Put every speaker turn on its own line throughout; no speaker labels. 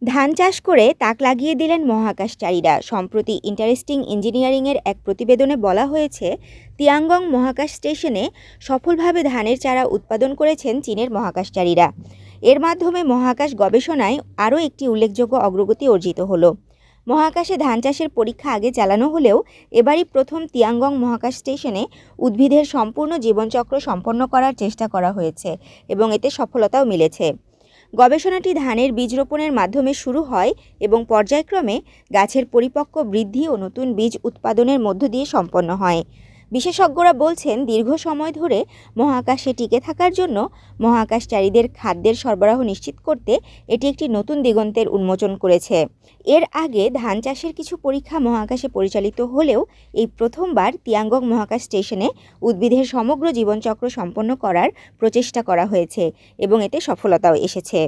ধান চাষ করে তাক লাগিয়ে দিলেন মহাকাশচারীরা। সম্প্রতি ইন্টারেস্টিং ইঞ্জিনিয়ারিংয়ের এক প্রতিবেদনে বলা হয়েছে, তিয়াঙ্গং মহাকাশ স্টেশনে সফলভাবে ধানের চারা উৎপাদন করেছেন চীনের মহাকাশচারীরা। এর মাধ্যমে মহাকাশ গবেষণায় আরও একটি উল্লেখযোগ্য অগ্রগতি অর্জিত হলো। মহাকাশে ধান চাষের পরীক্ষা আগে চালানো হলেও এবারই প্রথম তিয়াঙ্গং মহাকাশ স্টেশনে উদ্ভিদের সম্পূর্ণ জীবনচক্র সম্পন্ন করার চেষ্টা করা হয়েছে এবং এতে সফলতাও মিলেছে। গবেষণাটি ধানের বীজ রোপণের মাধ্যমে শুরু হয় এবং পর্যায়ক্রমে গাছের পরিপক্ক বৃদ্ধি ও নতুন বীজ উৎপাদনের মধ্য দিয়ে সম্পন্ন হয়। বিশেষজ্ঞরা বলছেন, দীর্ঘ সময় ধরে মহাকাশে টিকে থাকার জন্য মহাকাশচারীদের খাদ্যের সরবরাহ নিশ্চিত করতে এটি একটি নতুন দিগন্তের উন্মোচন করেছে। এর আগে ধান চাষের কিছু পরীক্ষা মহাকাশে পরিচালিত হলেও এই প্রথমবার তিয়াঙ্গং মহাকাশ স্টেশনে উদ্ভিদের সমগ্র জীবনচক্র সম্পন্ন করার প্রচেষ্টা করা হয়েছে এবং এতে সফলতাও এসেছে।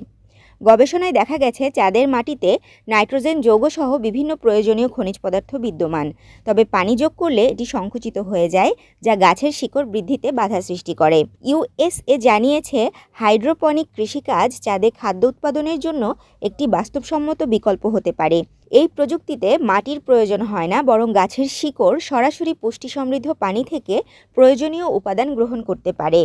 গবেষণায় দেখা গেছে, চাঁদের মাটিতে নাইট্রোজেন যৌগসহ বিভিন্ন প্রয়োজনীয় খনিজ পদার্থ বিদ্যমান, তবে পানি যোগ করলে এটি সংকুচিত হয়ে যায়, যা গাছের শিকড় বৃদ্ধিতে বাধা সৃষ্টি করে। ইউএসএ জানিয়েছে, হাইড্রোপনিক কৃষিকাজ চাঁদে খাদ্য উৎপাদনের জন্য একটি বাস্তবসম্মত বিকল্প হতে পারে। এই প্রযুক্তিতে মাটির প্রয়োজন হয় না, বরং গাছের শিকড় সরাসরি পুষ্টি সমৃদ্ধ পানি থেকে প্রয়োজনীয় উপাদান গ্রহণ করতে পারে।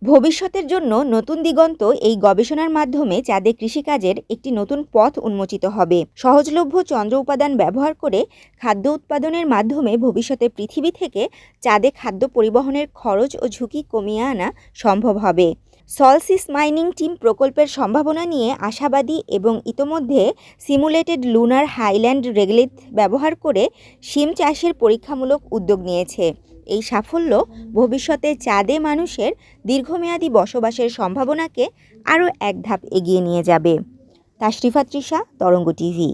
ভবিষ্যতের জন্য নতুন দিগন্ত এই গবেষণার মাধ্যমে চাঁদে কৃষিকাজের একটি নতুন পথ উন্মোচিত হবে। সহজলভ্য চন্দ্র উপাদান ব্যবহার করে খাদ্য উৎপাদনের মাধ্যমে ভবিষ্যতে পৃথিবী থেকে চাঁদে খাদ্য পরিবহনের খরচ ও ঝুঁকি কমিয়ে আনা সম্ভব হবে। সলসিস মাইনিং টিম প্রকল্পের সম্ভাবনা নিয়ে আশাবাদী এবং ইতোমধ্যে সিমুলেটেড লুনার হাইল্যান্ড রেগলিথ ব্যবহার করে শিম চাষের পরীক্ষামূলক উদ্যোগ নিয়েছে। এই সাফল্য ভবিষ্যতে চাঁদে মানুষের দীর্ঘমেয়াদী বসবাসের সম্ভাবনাকে আরও এক ধাপ এগিয়ে নিয়ে যাবে। তাশরিফা তৃষা, তরঙ্গ টিভি।